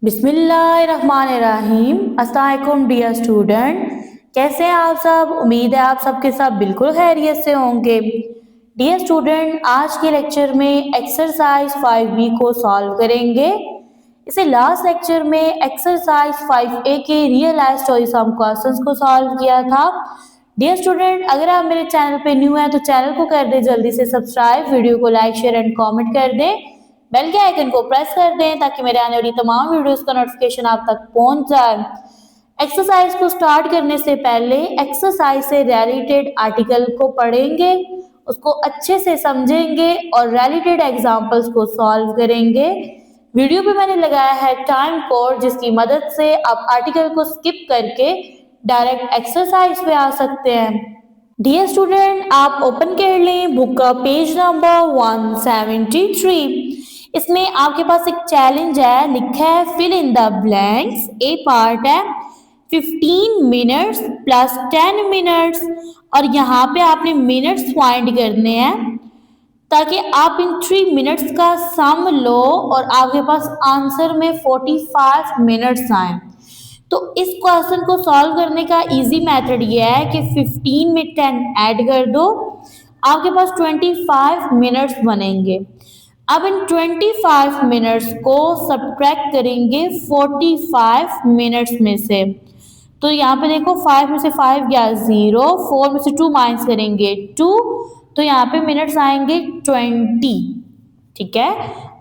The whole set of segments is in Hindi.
बिस्मिल्लाहिर्रहमानिर्रहीम। अस्सलाम वालेकुम डियर स्टूडेंट, कैसे हैं आप सब। उम्मीद है आप सबके सब बिल्कुल खैरियत से होंगे। डियर स्टूडेंट, आज के लेक्चर में एक्सरसाइज 5B को सॉल्व करेंगे। इसे लास्ट लेक्चर में एक्सरसाइज 5A के real life story sum questions को सॉल्व किया था। डियर स्टूडेंट, अगर आप मेरे चैनल पे न्यू हैं तो चैनल को कर दें जल्दी से सब्सक्राइब, वीडियो को लाइक शेयर एंड कमेंट कर दें, बेल के आइकन को प्रेस कर दें ताकि मेरे आने वाली तमाम वीडियोस का नोटिफिकेशन आप तक पहुंच जाए। एक्सरसाइज को स्टार्ट करने से पहले एक्सरसाइज से रिलेटेड आर्टिकल को पढ़ेंगे, उसको अच्छे से समझेंगे और रिलेटेड एग्जांपल्स को सॉल्व करेंगे। वीडियो पे मैंने लगाया है टाइम कोड, जिसकी मदद से आप आर्टिकल को स्किप करके डायरेक्ट एक्सरसाइज पे आ सकते हैं। डियर स्टूडेंट, आप ओपन कर लें बुक का पेज नंबर 173। इसमें आपके पास एक चैलेंज है, लिखा है fill in the blanks. A part है 15 मिनट्स प्लस 10 मिनट्स, और यहाँ पे आपने मिनट्स फाइंड करने हैं ताकि आप इन 3 मिनट्स का सम लो और आपके पास आंसर में 45 मिनट्स आए। तो इस क्वेश्चन को सॉल्व करने का इजी मेथड ये है कि 15 में 10 ऐड कर दो, आपके पास 25 मिनट्स बनेंगे। अब इन 25 मिनट्स को सब्ट्रैक्ट करेंगे 45 मिनट्स में से। तो यहाँ पे देखो 5 में से 5 गया 0, 4 में से 2 माइनस करेंगे 2, तो यहाँ पे मिनट्स आएंगे 20। ठीक है।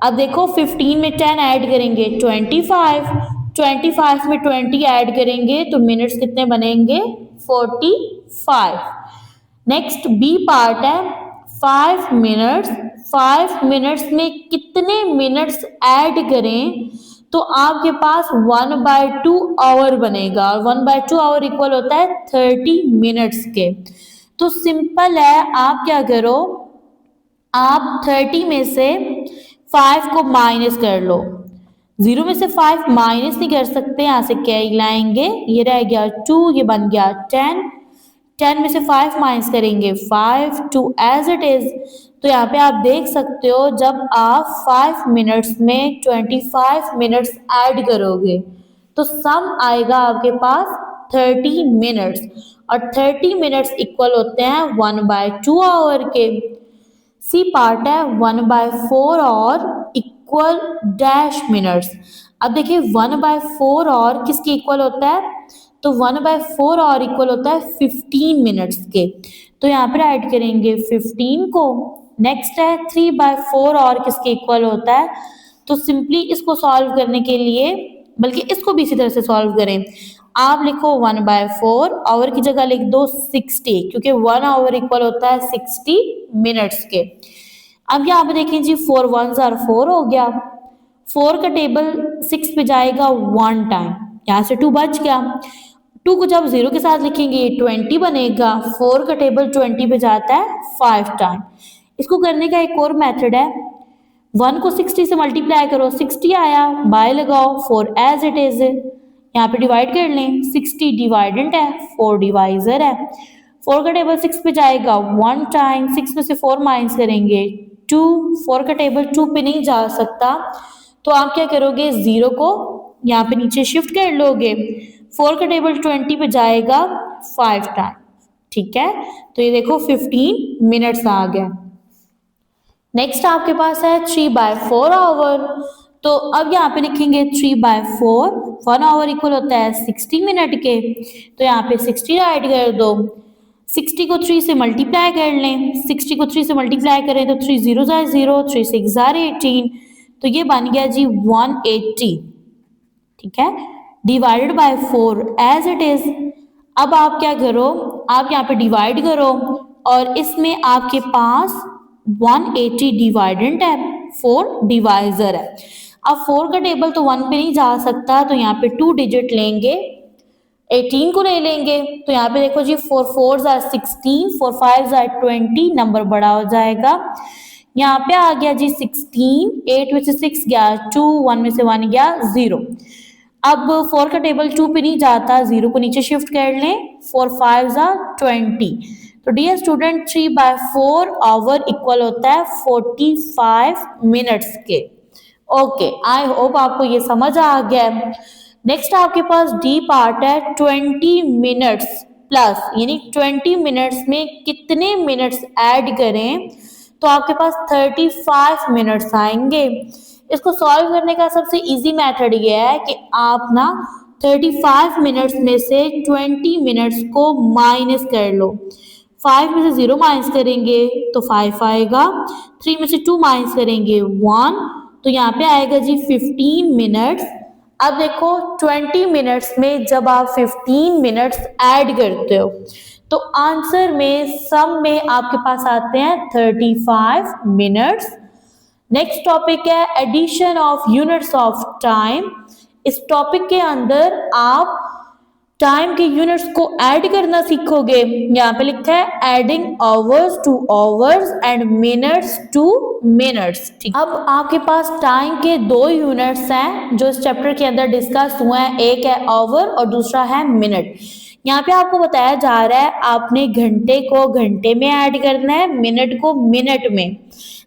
अब देखो 15 में 10 ऐड करेंगे 25, 25 में 20 ऐड करेंगे तो मिनट्स कितने बनेंगे 45। नेक्स्ट बी पार्ट है 5 मिनट्स। 5 मिनट्स में कितने मिनट्स ऐड करें तो आपके पास 1/2 आवर बनेगा, और 1/2 आवर इक्वल होता है 30 मिनट्स के। तो सिंपल है, आप क्या करो, आप 30 में से 5 को माइनस कर लो। 0 में से 5 माइनस नहीं कर सकते, यहाँ से क्या ही लाएंगे, ये रह गया 2, ये बन गया 10। 10 में से 5 माइनस करेंगे 5, 2 एज इट इज। तो यहाँ पे आप देख सकते हो जब आप 5 मिनट्स में 25 मिनट्स ऐड करोगे तो सम आएगा आपके पास 30 मिनट्स, और 30 मिनट्स इक्वल होते हैं 1/2 आवर के। सी पार्ट है 1/4 और इक्वल डैश मिनट्स। अब देखिए 1/4 और किसके इक्वल होता है, तो 1/4 और इक्वल होता है 15 मिनट्स के। तो यहाँ पर ऐड करेंगे 15 को। नेक्स्ट है 3/4 और किसके इक्वल होता है, तो सिंपली इसको सॉल्व करने के लिए, बल्कि इसको भी इसी तरह से सॉल्व करें, आप लिखो 1/4, आवर की जगह लिख दो 60, क्योंकि 1 आवर इक्वल होता है 60 मिनट्स के। अब यहाँ पे देखें जी 4 1s are 4 हो गया, 4 का टेबल 6 पे जाएगा 1 टाइम, यहाँ से 2 बच गया। 2 को जब 0 के साथ लिखेंगे 20 बनेगा, 4 का टेबल 20 पे जाता है 5 टाइम। इसको करने का एक और मेथड है, 1 को 60 से मल्टीप्लाई करो, 60 आया, बाय लगाओ, 4 एज इट इज, यहाँ पे डिवाइड कर लें, 60 डिवाइडेंट है, 4 डिवाइजर है। 4 का टेबल 6 पे जाएगा 1 टाइम, 6 में से 4 माइनस करेंगे 2, 4 का टेबल 2 पे नहीं जा सकता, तो आप क्या करोगे, 0 को यहाँ पे नीचे शिफ्ट कर लोगे, 4 का टेबल 20 पे जाएगा 5 टाइम। ठीक है, तो ये देखो 15 मिनट्स आ गया। नेक्स्ट आपके पास है 3/4 आवर। तो अब यहाँ पे लिखेंगे 3/4, 1 आवर इक्वल होता है 60 मिनट के, तो यहाँ पे 60 ऐड कर दो। 60 को 3 से मल्टीप्लाई कर लें, 60 को 3 से मल्टीप्लाई करें तो 3 0 जार 0, 3 6 जार 18, तो ये बन गया जी 180। ठीक है, divided by 4 as it is. अब आप क्या करो, आप यहाँ पे डिवाइड करो और इसमें आपके पास 180 डिवाइडेंट है, 4 डिवाइजर है। अब 4 का टेबल तो 1 पे नहीं जा सकता, तो यहाँ पे 2 डिजिट लेंगे, 18 को ले लेंगे, तो यहाँ पे देखो जी 4 4s are 16, 4 5s are 20, number बड़ा हो जाएगा। यहाँ पे आ गया जी 16, 8 में से 6 गया 2, 1 में से 1 गया 0। अब 4 का टेबल 2 पे नहीं जाता, 0 को नीचे शिफ्ट कर लें, 4 5s are 20। तो डियर स्टूडेंट 3/4 आवर इक्वल होता है 45 मिनट्स के। ओके, आई होप आपको ये समझ आ गया है। नेक्स्ट आपके पास डी पार्ट है 20 मिनट्स प्लस, यानी 20 मिनट्स में कितने मिनट्स ऐड करें, तो आपके पास 35 मिनट्स आएंगे। इसको सॉल्व करने का सबसे इजी मेथड ये है कि आप ना 35 मिनट्स में से 20 मिनट्स को माइनस कर लो। 5 में से 0 माइनस करेंगे तो 5 आएगा, 3 में से 2 माइनस करेंगे 1, तो यहाँ पे आएगा जी 15 मिनट्स। अब देखो 20 मिनट्स में जब आप 15 मिनट्स ऐड करते हो तो आंसर में सम में आपके पास आते हैं 35 मिनट्स। नेक्स्ट टॉपिक है addition of units of time. इस टॉपिक के अंदर आप टाइम के यूनिट्स को ऐड करना सीखोगे। यहाँ पे लिखा है adding hours two hours and minutes two minutes. ठीक, अब आपके पास टाइम के दो यूनिट्स हैं जो इस चैप्टर के अंदर डिस्कस हुए हैं, एक है आवर और दूसरा है मिनट। यहाँ पे आपको बताया जा रहा है आपने घंटे को घंटे में ऐड करना है, मिनट को मिनट में।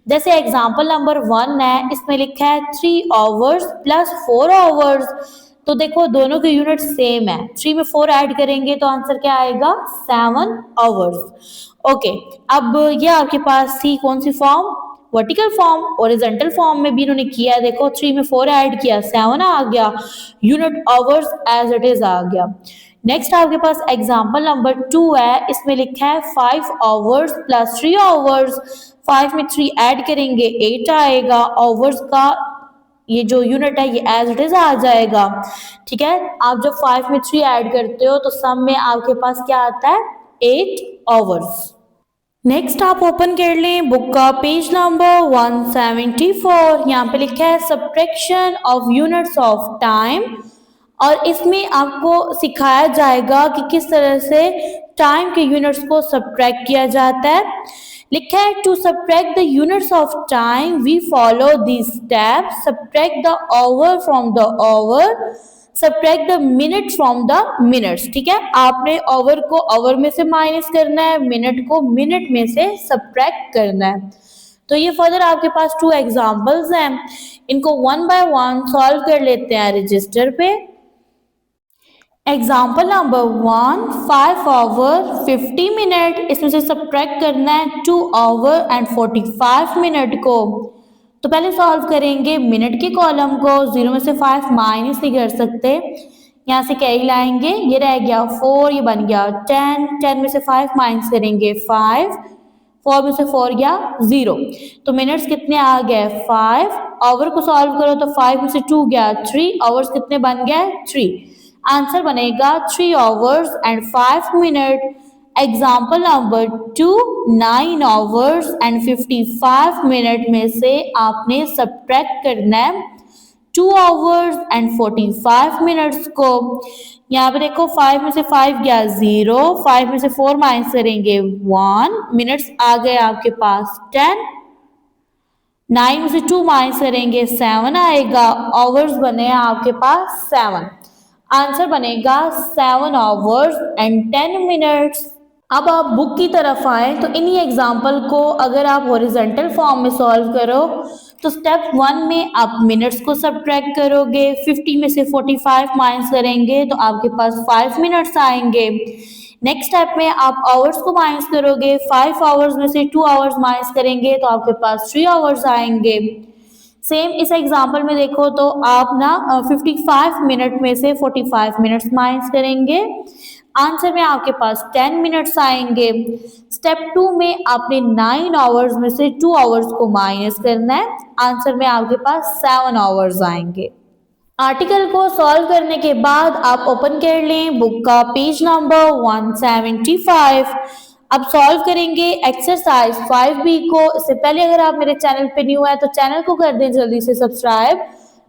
जैसे एग्जाम्पल नंबर 1 है, इसमें लिखा है 3 आवर्स प्लस 4 आवर्स। तो देखो दोनों के यूनिट सेम है, 3 में 4 ऐड करेंगे तो आंसर क्या आएगा 7 आवर्स। ओके, अब ये आपके पास थी कौन सी form, vertical form. Horizontal form में भी इन्होंने किया, देखो 3 में 4 ऐड किया 7 आ गया, unit hours as it is आ गया। नेक्स्ट आपके पास एग्जाम्पल नंबर 2 है, इसमें लिखा है 5 आवर्स प्लस 3 आवर्स। 5 में 3 ऐड करेंगे 8 आएगा, आवर्स का ये जो यूनिट है ये एज इट इज आ जाएगा। ठीक है, आप जब 5 में 3 ऐड करते हो तो सम में आपके पास क्या आता है 8 आवर्स। नेक्स्ट आप ओपन कर लें बुक का पेज नंबर 174। यहाँ पे लिखा है subtraction of units of time, और इसमें आपको सिखाया जाएगा कि किस तरह से टाइम के यूनिट्स को सब्ट्रैक्ट किया जाता है। लिखा है to subtract the units of time we follow this step, subtract the hour from the hour, subtract the minute from the minutes. ठीक है, आपने आवर को आवर में से माइनस करना है, मिनट को मिनट में से सब्ट्रैक्ट करना है। तो ये फर्दर आपके पास 2 एग्जांपल्स हैं, इनको 1 बाय 1 सॉल्व कर लेते हैं रजिस्टर पे। एग्जाम्पल नंबर 1, 5 आवर 50 मिनट, इसमें से सब्ट्रैक्ट करना है 2 आवर एंड 45 मिनट को। तो पहले सॉल्व करेंगे मिनट के कॉलम को, 0 में से 5 माइनस नहीं कर सकते, यहाँ से कैरी लाएंगे, ये रह गया 4, ये बन गया 10, 10 में से 5 माइनस करेंगे 5, 4 में से 4 गया 0, तो मिनट्स कितने आ गए 5। आवर को सॉल्व करो तो 5 में से 2 गया 3, आवर्स कितने बन गए 3, आंसर बनेगा 3 hours and 5 minute. Example number 2, 9 hours and 55 minute में से आपने सब्ट्रैक्ट करना है 2 आवर्स एंड 45 मिनट्स को। यहाँ पे देखो 5 में से 5 गया 0, 5 में से 4 माइनस करेंगे 1, मिनट्स आ गए आपके पास 10, 9 में से 2 माइनस करेंगे 7 आएगा, आवर्स बने आपके पास 7, आंसर बनेगा 7 आवर्स एंड 10 मिनट्स। अब आप बुक की तरफ आए तो इन्हीं एग्जाम्पल को अगर आप हॉरिजॉन्टल फॉर्म में सॉल्व करो तो स्टेप 1 में आप मिनट्स को सब्ट्रैक्ट करोगे, 50 में से 45 माइनस करेंगे तो आपके पास 5 मिनट्स आएंगे। नेक्स्ट स्टेप में आप आवर्स को माइनस करोगे, 5 आवर्स में से 2 आवर्स माइनस करेंगे तो आपके पास 3 आवर्स आएंगे। सेम इस एग्जाम्पल में देखो तो आप ना 55 मिनट में से 45 मिनट्स माइनस करेंगे, आंसर में आपके पास 10 मिनट्स आएंगे। स्टेप 2 में आपने 9 आवर्स में से 2 आवर्स को माइनस करना है, आंसर में आपके पास 7 आवर्स आएंगे। आर्टिकल को सॉल्व करने के बाद आप ओपन कर लें बुक का पेज नंबर 175। अब सॉल्व करेंगे एक्सरसाइज 5B को। इससे पहले अगर आप मेरे चैनल पे न्यू है तो चैनल को कर दें जल्दी से सब्सक्राइब,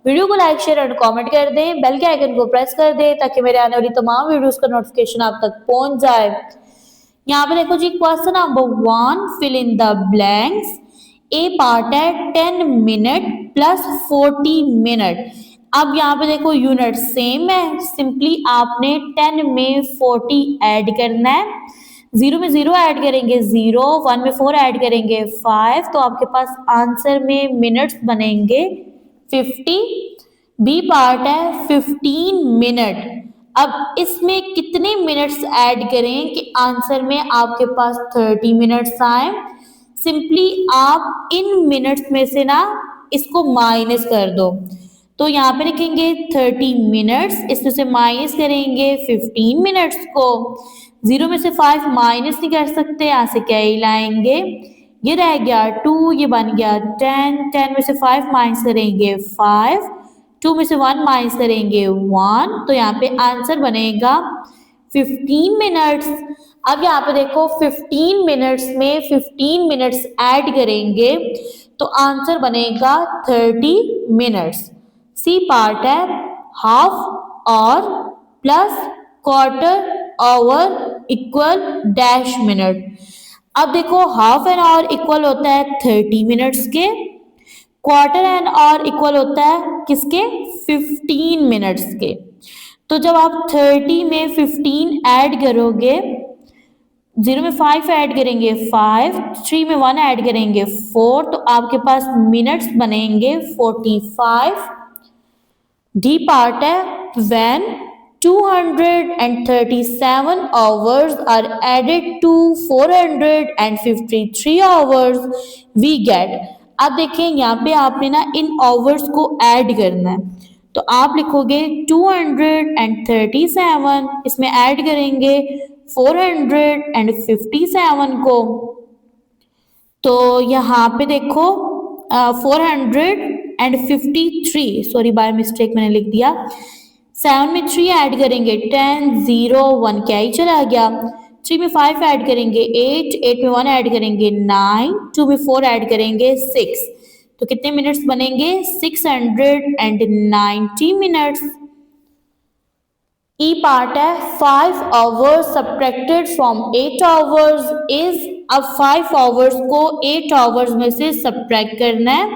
वीडियो को लाइक शेयर और कमेंट कर दें, बेल के आइकन को प्रेस कर दें ताकि मेरे आने वाली तमाम वीडियोस का नोटिफिकेशन आप तक पहुंच जाए। यहाँ पे देखो जी question number 1, fill in the blanks. A part है 10 मिनट प्लस 40 मिनट। अब यहाँ पे देखो यूनिट सेम है, सिंपली आपने 10 में 40 ऐड करना है, 0 में 0 ऐड करेंगे 0, 1 में 4 ऐड करेंगे 5, तो आपके पास आंसर में मिनट्स बनेंगे 50। बी पार्ट है 15 मिनट। अब इसमें कितने मिनट्स ऐड करें कि आंसर में आपके पास 30 मिनट्स आए। सिंपली आप इन मिनट्स में से ना इसको माइनस कर दो। तो यहाँ पे लिखेंगे 30 मिनट्स, इसमें से माइनस करेंगे 15 मिनट्स को। 0 में से 5 माइनस नहीं कर सकते, यहाँ से क्या ही लाएंगे, ये रह गया 2, ये बन गया 10। 10 में से 5 माइनस करेंगे 5, 2 में से 1 माइनस करेंगे 1, तो यहाँ पे आंसर बनेगा 15 मिनट्स। अब यहाँ पे देखो 15 मिनट्स में 15 मिनट्स ऐड करेंगे तो आंसर बनेगा 30 मिनट्स। सी पार्ट है हाफ और plus quarter hour equal dash minute. अब देखो हाफ एन आवर इक्वल होता है 30 मिनट्स के, क्वार्टर एन आवर इक्वल होता है किसके, 15 मिनट्स के। तो जब आप 30 में 15 ऐड करोगे, 0 में 5 ऐड करेंगे 5, 3 में 1 ऐड करेंगे 4, तो आपके पास मिनट्स बनेंगे 45। डी पार्ट है when 237 hours are added to 453 hours we get। अब देखें यहाँ पे आपने ना इन आवर्स को ऐड करना है, तो आप लिखोगे 237, इसमें ऐड करेंगे 457 को। तो यहाँ पे देखो 453, सॉरी बाय मिस्टेक मैंने लिख दिया। 7 में 3 ऐड करेंगे 10, 0, 1 क्या ही चला गया। 3 में 5 ऐड करेंगे 8, 8 में 1 ऐड करेंगे 9, 2 में 4 ऐड करेंगे 6, तो कितने मिनट्स बनेंगे, 690 मिनट्स। ई पार्ट है 5 hours subtracted from 8 hours is. अब 5 hours को 8 hours में से सब्ट्रैक्ट करना है।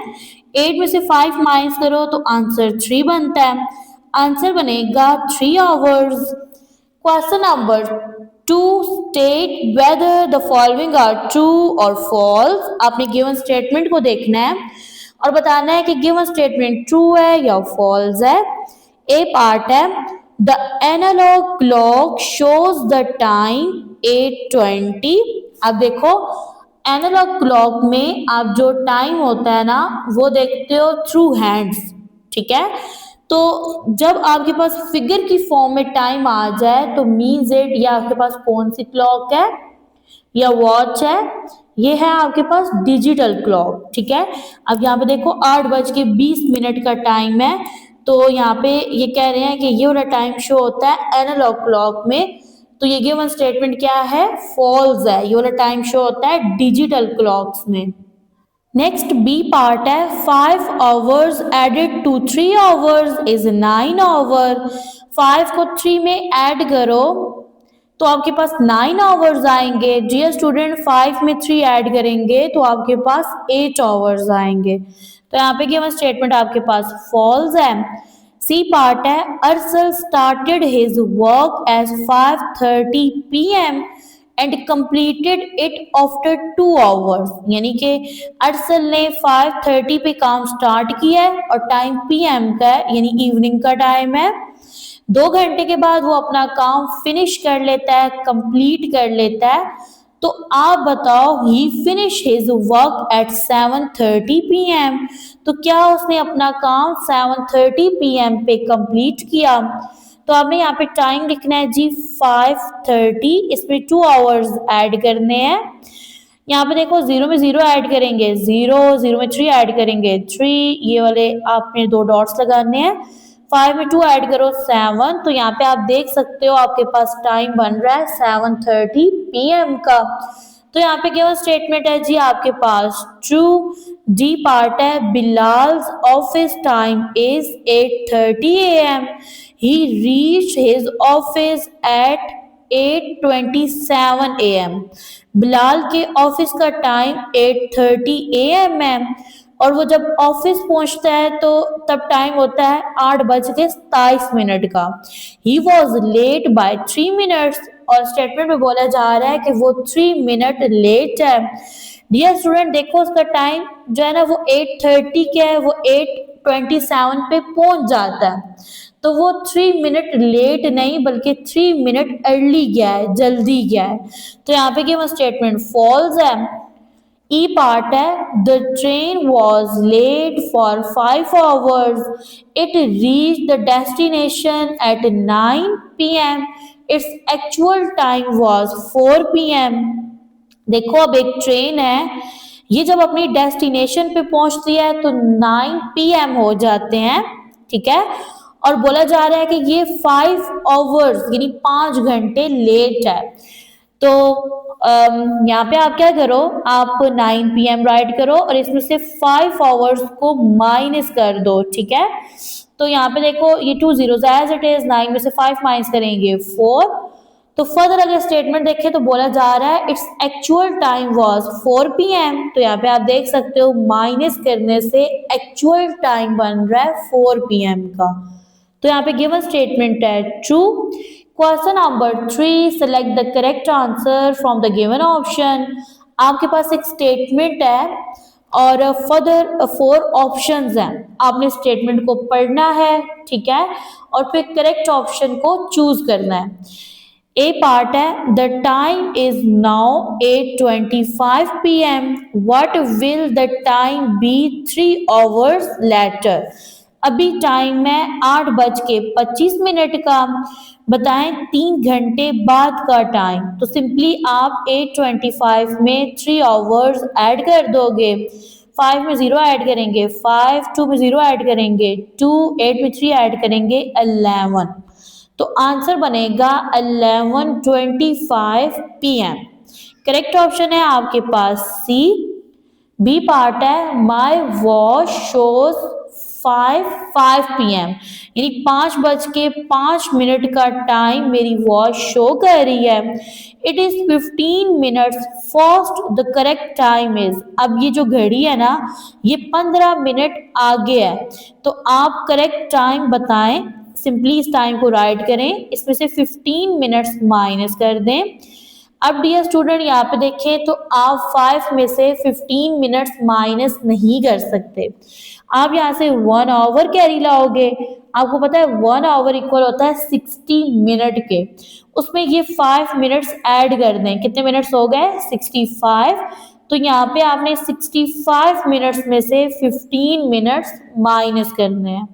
8 में से 5 माइनस करो तो आंसर 3 बनता है, आंसर बनेगा 3 hours। Question number 2, state whether the following are true और फॉल्स। आपने गिवन स्टेटमेंट को देखना है और बताना है कि गिवन स्टेटमेंट ट्रू है या फॉल्स है। ए पार्ट है the analog clock shows the time 8:20। अब देखो एनालॉग क्लॉक में आप जो टाइम होता है ना वो देखते हो थ्रू हैंड्स, ठीक है। तो जब आपके पास फिगर की फॉर्म में टाइम आ जाए तो मीन्स इट, या आपके पास कौन सी क्लॉक है या वॉच है, ये है आपके पास डिजिटल क्लॉक, ठीक है। अब यहाँ पे देखो 8:20 का टाइम है, तो यहाँ पे ये कह रहे हैं कि ये वाला टाइम शो होता है एनालॉग क्लॉक में, तो ये गिवन स्टेटमेंट क्या है, फॉल्स है। ये वाला टाइम शो होता है डिजिटल क्लॉक्स में। नेक्स्ट बी पार्ट है 5 hours added to 3 hours is 9 hour। 5 को 3 में ऐड करो तो आपके पास 9 hours आएंगे। डियर स्टूडेंट 5 में 3 ऐड करेंगे तो आपके पास 8 hours आएंगे, तो यहाँ पे गिवन स्टेटमेंट आपके पास फॉल्स है। सी पार्ट है Arsal started his work as 5:30 PM and completed it after 2 hours। यानी कि अर्सल ने 5:30 पे काम स्टार्ट किया है और टाइम PM का है, यानी इवनिंग का टाइम है। 2 घंटे के बाद वो अपना काम फिनिश कर लेता है, कंप्लीट कर लेता है। तो आप बताओ he finish his work at 7:30 PM, तो क्या उसने अपना काम 7:30 PM पे कंप्लीट किया। तो आपने यहाँ पे टाइम लिखना है जी 5:30, इसमें 2 hours ऐड करने हैं। यहाँ पे देखो 0 में 0 ऐड करेंगे 0, 0 में 3 ऐड करेंगे 3, ये वाले आपने 2 डॉट्स लगाने हैं। 5 में 2 ऐड करो 7, तो यहाँ पे आप देख सकते हो आपके पास टाइम बन रहा है 7:30 PM का। तो यहाँ पे केवल स्टेटमेंट है जी आपके पास ट्रू। डी पार्ट है Bilal's office time is 8:30 AM। He reached his office at 8:27 AM। Bilal के ऑफिस का टाइम 8:30 AM है और वो जब ऑफिस पहुंचता है तो तब टाइम होता है 8:27 का। He was late by 3 minutes, और स्टेटमेंट में बोला जा रहा है कि वो 3 minute लेट है। डियर स्टूडेंट देखो उसका टाइम जो है ना वो 8:30 क्या है, वो 8 8:27 पे पहुंच जाता है, तो वो 3 मिनट लेट नहीं बल्कि 3 मिनट अर्ली गया है, जल्दी गया है। तो यहाँ पे गिवन स्टेटमेंट फॉल्स है। ई पार्ट है, the train was late for 5 hours, it reach the destination at 9 PM, its actual time was 4 PM। देखो अब एक ट्रेन है, ये जब अपनी डेस्टिनेशन पे पहुंचती है तो 9 PM हो जाते हैं, ठीक है, और बोला जा रहा है कि ये 5 hours यानी 5 घंटे लेट है। तो यहाँ पे आप क्या करो, आप 9 PM राइट करो और इसमें से 5 hours को माइनस कर दो, ठीक है। तो यहाँ पे देखो ये 2 zeros एज इट इज, 9 में से 5 माइनस करेंगे 4। तो फर्दर अगर स्टेटमेंट देखें तो बोला जा रहा है it's actual time was 4 PM। तो यहाँ पे आप देख सकते हो माइनस करने से एक्चुअल टाइम बन रहा है 4 PM का। तो यहाँ पे गिवन स्टेटमेंट है true. Question number 3, select the correct answer from the given option. आपके पास एक स्टेटमेंट है और फर्दर 4 ऑप्शंस हैं, आपने स्टेटमेंट को पढ़ना है, ठीक है, और फिर करेक्ट ऑप्शन को चूज करना है। ए पार्ट है, the time is now 8:25 PM, what will the time be 3 hours later. अभी टाइम है 8:25 का, बताएं 3 घंटे बाद का टाइम। तो सिंपली आप 8:25 में 3 hours ऐड कर दोगे, 5 में 0 ऐड करेंगे 5, 2 में 0 ऐड करेंगे 2, 8 में 3 ऐड करेंगे 11। तो आंसर बनेगा 11:25 PM। करेक्ट ऑप्शन है आपके पास सी। बी पार्ट है, माई वॉच शोज 5 PM, यानी 5:05 का टाइम मेरी वॉच शो कर रही है। It is 15 minutes first, the correct time is. अब ये जो घड़ी है ना, ये 15 मिनट आगे है, तो आप करेक्ट टाइम बताएं। सिंपली इस टाइम को राइट करें, इसमें से 15 मिनट्स माइनस कर दें। अब डियर स्टूडेंट यहाँ पे देखें तो आप 5 में से 15 मिनट्स माइनस नहीं कर सकते, आप यहाँ से 1 hour कैरी लाओगे। आपको पता है 1 hour इक्वल होता है 60 मिनट के, उसमें ये 5 मिनट्स ऐड कर दें, कितने मिनट्स हो गए 65। तो यहाँ पे आपने 65 मिनट्स में से 15 मिनट्स माइनस करने हैं।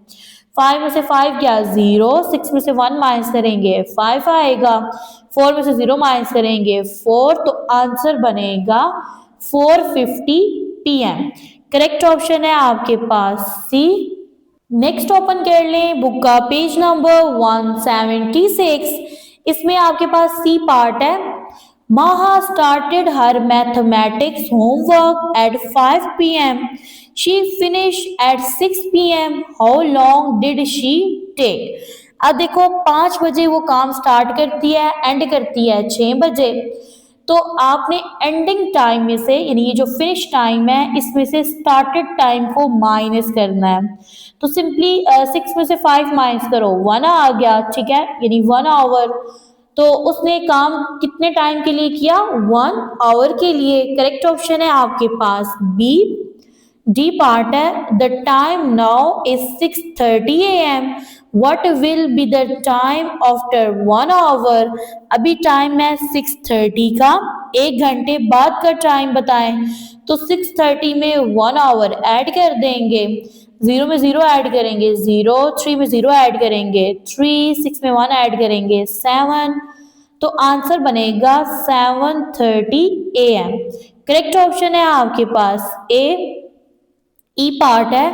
5 में से 5 क्या 0, 6 में से 1 माइनस करेंगे 5 आएगा, 4 में से 0 माइनस करेंगे 4, तो आंसर बनेगा 4:50 PM। करेक्ट ऑप्शन है आपके पास सी। नेक्स्ट ओपन कर लें बुक का पेज नंबर 176। इसमें आपके पास सी पार्ट है, Maha started her mathematics homework at 5 PM. She finished at 6 PM. How long did she take? अब देखो 5 बजे वो काम स्टार्ट करती है, एंड करती है 6 बजे। तो आपने एंडिंग टाइम में से, यानी ये जो फिनिश टाइम है, इसमें से स्टार्टेड टाइम को माइनस करना है। तो सिंपली 6 में से 5 माइनस करो, 1 आ गया, ठीक है, यानी 1 hour। तो उसने काम कितने टाइम के लिए किया 1 hour के लिए। करेक्ट ऑप्शन है आपके पास बी। डी पार्ट है, the time now is 6:30 AM, what will be the time after 1 hour। अभी टाइम है 6:30 का, 1 घंटे बाद का टाइम बताएं। तो 6:30 में 1 hour ऐड कर देंगे, 0 में 0 ऐड करेंगे 0, 3 में 0 ऐड करेंगे 3, 6 में 1 ऐड करेंगे 7। तो आंसर बनेगा 7:30 AM। करेक्ट ऑप्शन है आपके पास ए। ई पार्ट है,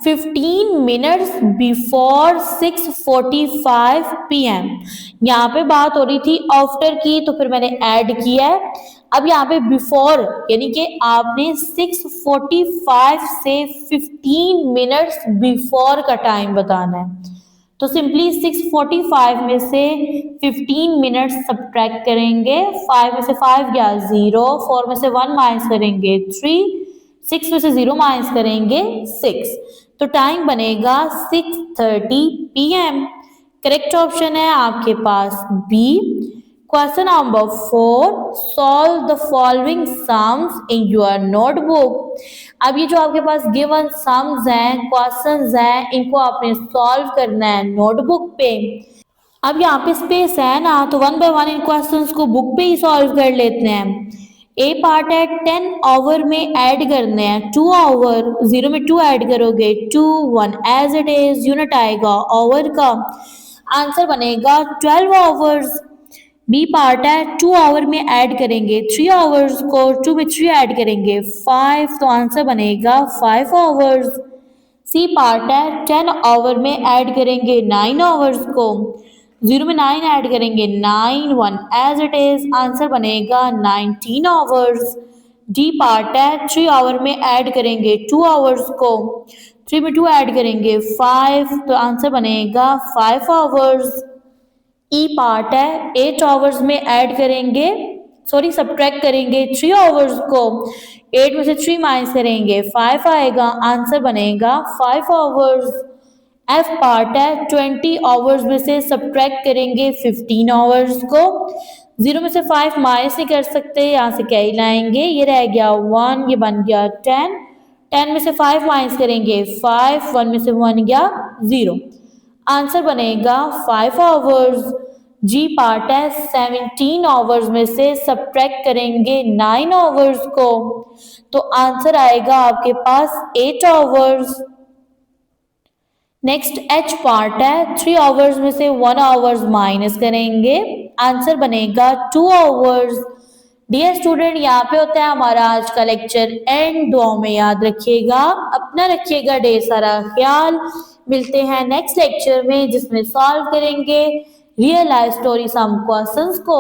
15 मिनट्स बिफोर 6:45 PM। यहाँ पे बात हो रही थी आफ्टर की, तो फिर मैंने ऐड किया है। अब यहाँ पे बिफोर यानी कि आपने 6:45 से 15 मिनट्स बिफोर का टाइम बताना है। तो सिंपली 6:45 में से 15 मिनट्स सब्ट्रैक्ट करेंगे, 5 में से 5 गया 0, 4 में से 1 माइनस करेंगे 3, 6 में से 0 माइनस करेंगे 6, तो टाइम बनेगा 6:30 PM। करेक्ट ऑप्शन है आपके पास B. Question number 4, solve the following sums in your notebook. अब ये जो आपके पास गिवन सम्स हैं, क्वेश्चंस हैं, इनको आपने सॉल्व करना है नोटबुक पे। अब यहाँ पे स्पेस है ना, तो one by one in questions को बुक पे ही सॉल्व कर लेते हैं। ए पार्ट है 10 आवर में ऐड करने हैं 2 आवर, 0 में 2 ऐड करोगे 2 1 एज इट इज, यूनिट आएगा आवर का, आंसर बनेगा 12 आवर्स। बी पार्ट है 2 आवर में ऐड करेंगे 3 आवर्स को, 2 में 3 ऐड करेंगे 5, तो आंसर बनेगा 5 आवर्स। सी पार्ट है 10 आवर में ऐड करेंगे 9 आवर्स को, 0 में 9 ऐड करेंगे 9 1 एज इट इज, आंसर बनेगा 19 आवर्स। डी पार्ट है 3 आवर में ऐड करेंगे 2 आवर्स को, 3 में 2 ऐड करेंगे 5, तो आंसर बनेगा 5 आवर्स। ई पार्ट है 8 आवर्स में ऐड करेंगे, सब्ट्रैक्ट करेंगे 3 आवर्स को, 8 में से 3 माइनस करेंगे 5 आएगा, आंसर बनेगा 5 आवर्स। एफ पार्ट है 20 आवर्स में से सब्ट्रैक्ट करेंगे 15 आवर्स को, 0 में से 5 माइनस नहीं कर सकते, यहाँ से क्या ही लाएंगे, ये रह गया 1, ये बन गया 10, 10 में से 5 माइनस करेंगे 5, 1 में से 1 गया 0, आंसर बनेगा 5 आवर्स। जी पार्ट है 17 आवर्स में से सब्ट्रैक्ट करेंगे 9 आवर्स को, तो आंसर आएगा आपके पास 8 आवर्स। नेक्स्ट एच पार्ट है 3 आवर्स में से 1 आवर्स माइनस करेंगे, आंसर बनेगा 2 आवर्स। डियर स्टूडेंट, यहाँ पे होता है हमारा आज का लेक्चर एंड। दुआओं में याद रखिएगा, अपना रखिएगा ढेर सारा ख्याल। मिलते हैं नेक्स्ट लेक्चर में जिसमें सॉल्व करेंगे real life story sum questions को।